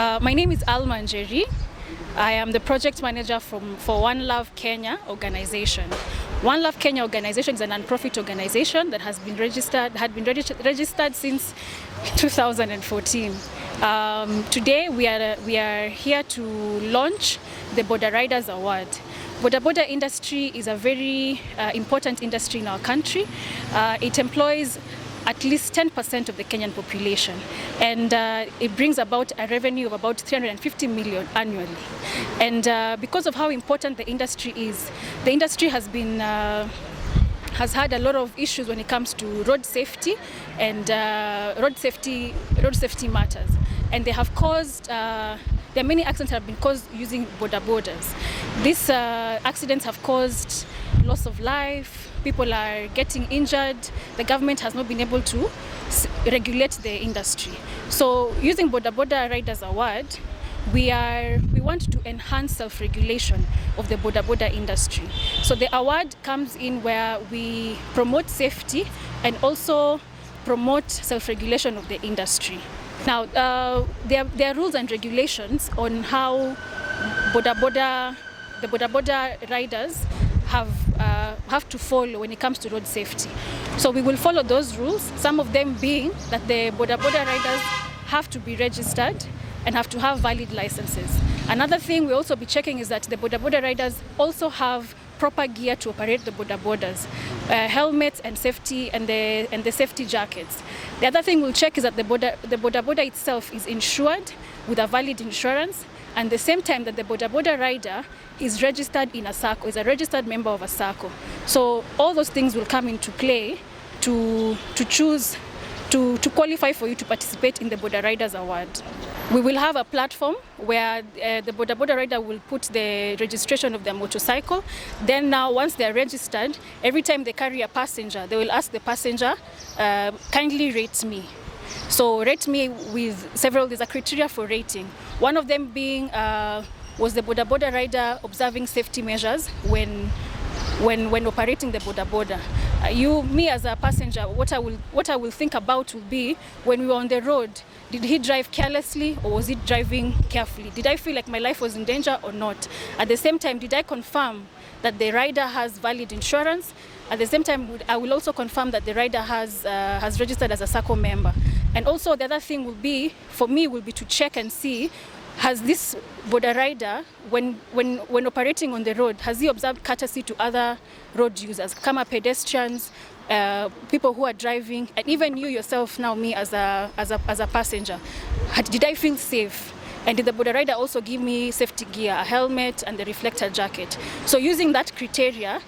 My name is Alma Njeri. I am the project manager for One Love Kenya organization. One Love Kenya organization is a non-profit organization that had been registered since 2014. Today we are here to launch the Boda Riders Award. Boda industry is a very important industry in our country. It employs at least 10% of the Kenyan population, and it brings about a revenue of about 350 million annually. And because of how important the industry is, the industry has had a lot of issues when it comes to road safety and road safety matters, and they have caused there are many accidents that have been caused using bodas. These accidents have caused loss of life. People are getting injured. The government has not been able to regulate the industry. So using Boda Riders Award, we want to enhance self-regulation of the Boda industry. So the award comes in where we promote safety and also promote self-regulation of the industry. Now, there are rules and regulations on how the Boda riders have to follow when it comes to road safety. So we will follow those rules, some of them being that the Boda riders have to be registered and have to have valid licenses. Another thing we'll also be checking is that the Boda riders also have proper gear to operate the bodas, helmets and safety and the safety jackets. The other thing we'll check is that the boda itself is insured with a valid insurance, and at the same time that the boda rider is registered in a SACCO, is a registered member of a SACCO. So all those things will come into play to qualify for you to participate in the Boda Riders Award. We will have a platform where the Boda rider will put the registration of their motorcycle. Then now, once they're registered, every time they carry a passenger, they will ask the passenger, kindly rate me. So rate me with there's a criteria for rating. One of them being, was the Boda rider observing safety measures when operating the Boda. Me as a passenger, what I will think about will be, when we were on the road, did he drive carelessly or was he driving carefully? Did I feel like my life was in danger or not? At the same time, did I confirm that the rider has valid insurance? At the same time, I will also confirm that the rider has registered as a SACCO member. And also the other thing will be, for me, will be to check and see, has this Boda rider, when operating on the road, has he observed courtesy to other road users, kama pedestrians, people who are driving, and even you yourself now, me as a passenger. Did I feel safe? And did the Boda rider also give me safety gear, a helmet and the reflector jacket? So using that criteria,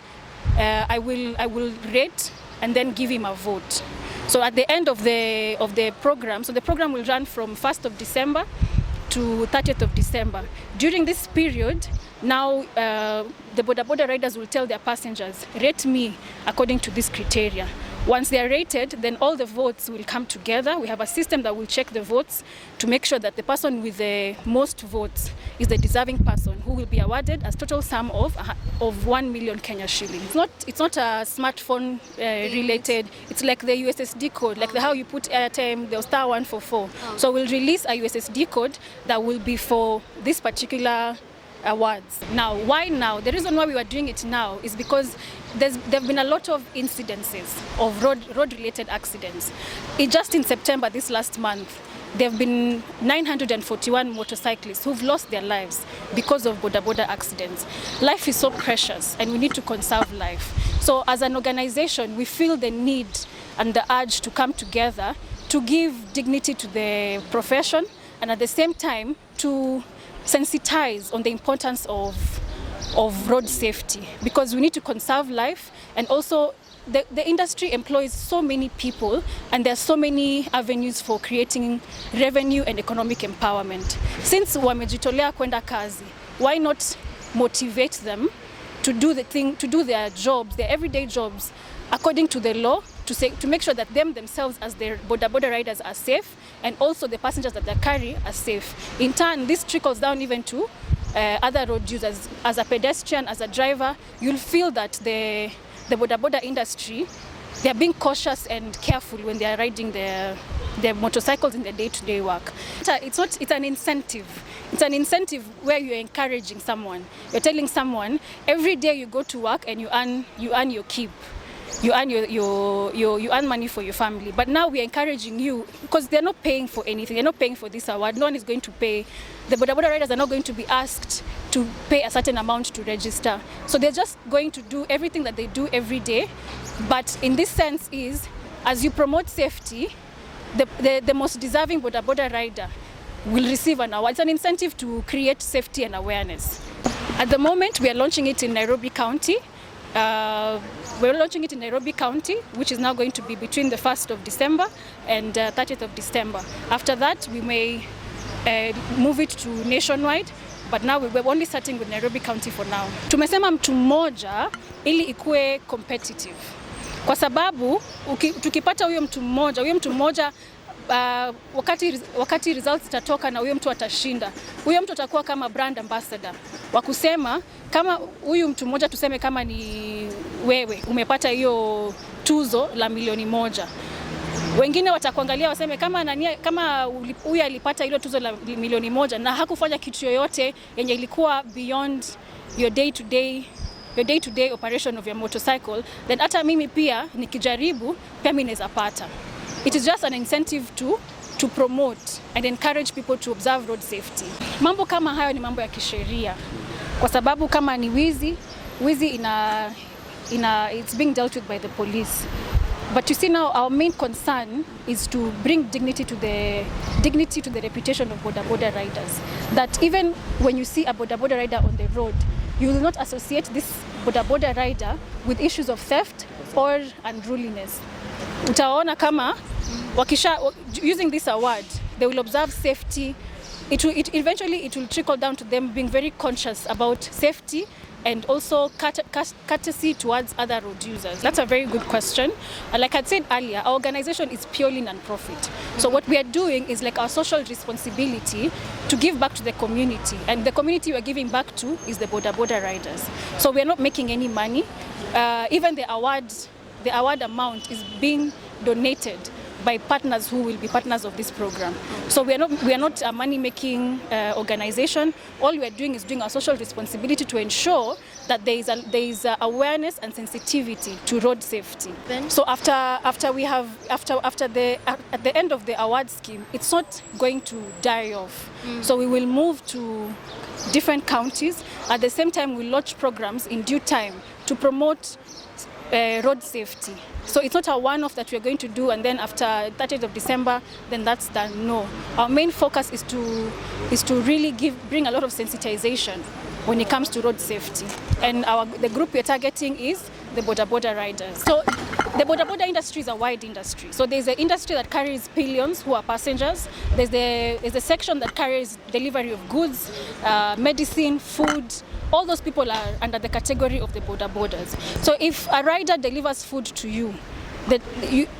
I will rate and then give him a vote. So at the end of the program, so the program will run from 1st of December to 30th of December. During this period, now the Boda riders will tell their passengers, rate me according to this criteria. Once they are rated, then all the votes will come together. We have a system that will check the votes to make sure that the person with the most votes is the deserving person who will be awarded a total sum of 1 million Kenya shillings. It's not a smartphone related. It's like the USSD code, like how you put airtime, the star 144. So we'll release a USSD code that will be for this particular awards. Now, why now? The reason why we were doing it now is because there have been a lot of incidences of road-related accidents. Just in September, this last month, there have been 941 motorcyclists who've lost their lives because of Boda accidents. Life is so precious and we need to conserve life. So as an organization, we feel the need and the urge to come together to give dignity to the profession, and at the same time to sensitize on the importance of road safety, because we need to conserve life, and also the industry employs so many people and there are so many avenues for creating revenue and economic empowerment. Since wamejitolea kwenda kazi, why not motivate them to do their jobs, their everyday jobs, according to the law, to make sure that themselves as their Boda riders are safe, and also the passengers that they carry are safe. In turn, this trickles down even to other road users. As a pedestrian, as a driver, you'll feel that the Boda industry, they're being cautious and careful when they are riding their motorcycles in their day-to-day work. It's an incentive. It's an incentive where you're encouraging someone. You're telling someone every day you go to work and you earn your keep. You earn money for your family. But now we're encouraging you, because they're not paying for anything. They're not paying for this award. No one is going to pay. The Boda riders are not going to be asked to pay a certain amount to register. So they're just going to do everything that they do every day. But in this sense is, as you promote safety, the most deserving Boda rider will receive an award. It's an incentive to create safety and awareness. At the moment, we are launching it in Nairobi County. We're launching it in Nairobi County, which is now going to be between the 1st of December and 30th of December. After that, we may move it to nationwide, but now we're only starting with Nairobi County for now. Tumesema mtu mmoja ili ikue competitive. Kwa sababu tukipata huyo mtu mmoja wakati results zitatoka na huyo mtu atashinda, huyo mtu atakuwa kama brand ambassador wa kusema, kama huyu mtu mmoja tuseme kama ni wewe umepata hiyo tuzo la milioni moja, wengine watakuangalia waseme kama huyu alipata hilo tuzo la milioni moja na hakufanya kitu yoyote yenye ilikuwa beyond your day-to-day operation of your motorcycle, then hata mimi pia nikijaribu pia mimi naweza pata. It is just an incentive to promote and encourage people to observe road safety. Mambo kama hayo ni mambo ya kisheria. Kwa sababu kama ni wizi it's being dealt with by the police. But you see now our main concern is to bring dignity to the reputation of Boda riders. That even when you see a Boda rider on the road, you will not associate this Boda rider with issues of theft or unruliness. Utaona kama using this award, they will observe safety. Eventually it will trickle down to them being very conscious about safety and also courtesy towards other road users. That's a very good question. Like I said earlier, our organization is purely non-profit. So what we are doing is like our social responsibility to give back to the community. And the community we are giving back to is the Boda riders. So we are not making any money. Even the award amount is being donated by partners who will be partners of this program. So we are not a money-making organization. All we are doing is doing our social responsibility to ensure that there is awareness and sensitivity to road safety. So at the end of the award scheme, it's not going to die off. So we will move to different counties. At the same time, we'll launch programs in due time to promote road safety. So it's not a one-off that we're going to do and then after 30th of December, then that's done. No. Our main focus is to really bring a lot of sensitization when it comes to road safety. And the group we're targeting is the Boda riders. So the Boda industry is a wide industry. So there's the industry that carries pillions who are passengers. There's a section that carries delivery of goods, medicine, food. All those people are under the category of the Bodas. So if a rider delivers food to you,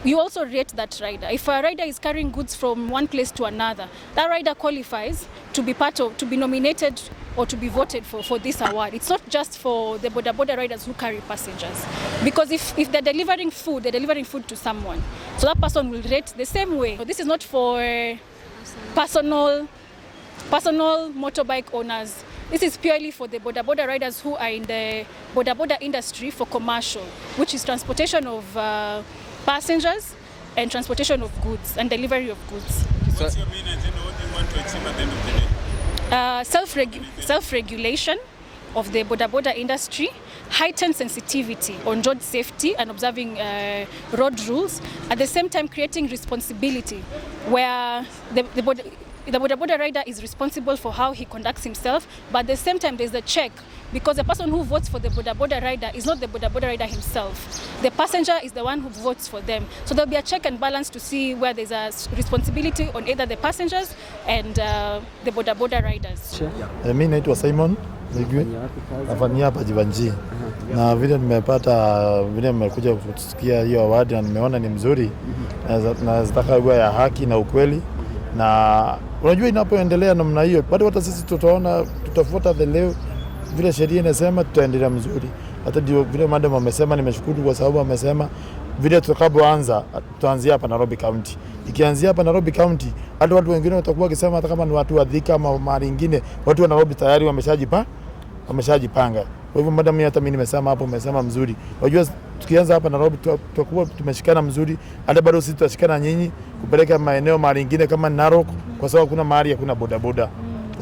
you also rate that rider. If a rider is carrying goods from one place to another, that rider qualifies to be nominated or to be voted for this award. It's not just for the Boda riders who carry passengers. Because if they're delivering food, they're delivering food to someone. So that person will rate the same way. So this is not for personal motorbike owners. This is purely for the Boda riders who are in the Boda industry for commercial, which is transportation of passengers and transportation of goods and delivery of goods. What's your main agenda? What do you want to achieve at the end of the day? Self-regulation of the Boda industry, heightened sensitivity on road safety and observing road rules, at the same time creating responsibility where the Boda rider is responsible for how he conducts himself, but at the same time there's a check, because the person who votes for the Boda rider is not the Boda rider himself. The passenger is the one who votes for them. So there'll be a check and balance to see where there's a responsibility on either the passengers and the Boda riders. Mimi naitwa Simon, nafanyia hapa Jivanji. Na vile nimekuja kusikia hiyo award na nimeona ni mzuri. Na nataka iwe ya haki na ukweli. Na unajua inapoendelea namna hiyo, bado hata sisi tutafuata vile sheria inasema, tutaendelea mzuri. Hata ndio vile madam amesema, nimeshukuru kwa sababu amesema vile tutakapoanza tutaanzia hapa Nairobi County. Ikianzia hapa Nairobi County, hata watu wengine watakuwa wakisema hata kama ni watu wa Thika ama mahali nyingine, watu wa Nairobi tayari wameshajipanga. Kwa hivyo madam, hata mimi nimesema hapo, umesema mzuri. Unajua tukianza hapa Nairobi tutakuwa tumeshikana mzuri, hata bado sisi tutashikana nyinyi kupeleka maeneo mahali nyingine kama Narok, kwa sababu kuna mahali hakuna bodaboda.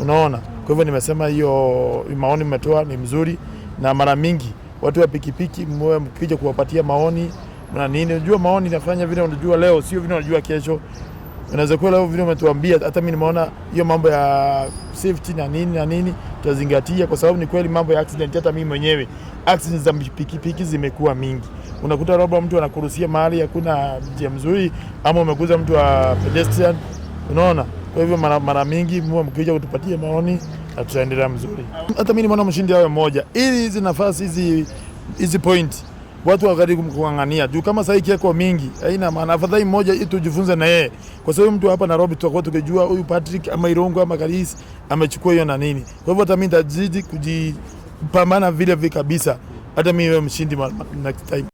Unaona? Kwa hivyo nimesema hiyo maoni mmetoa ni mzuri, na mara mingi watu wa pikipiki mkija kuwapatia maoni na nini, unajua maoni inafanya vile unajua leo sio vile unajua kesho. Unaweza kuwa leo vile umetuambia, hata mimi nimeona hiyo mambo ya safety na nini tutazingatia, kwa sababu ni kweli mambo ya accident, hata mimi mwenyewe accidents za pikipiki zimekuwa mingi. Unakuta labda mtu anakuruhusia mahali hakuna njia mzuri, ama umeguza mtu wa pedestrian, unaona. Kwa hivyo mara mingi mkija kutupatia maoni na tutaendelea mzuri. Hata mimi nimeona mshindi awe mmoja, ili hizi nafasi hizi point watu wakati kumngangania juu, kama sasa kieko mingi haina maana. Afadhali mmoja ili tujifunze na yeye, kwa sababu mtu hapa Nairobi tutakuwa tukijua huyu Patrick ama Irongo ama Kalisi amechukua hiyo na nini. Kwa hivyo hata mimi nitazidi kujipambana vile kabisa, hata mimi mshindi next time.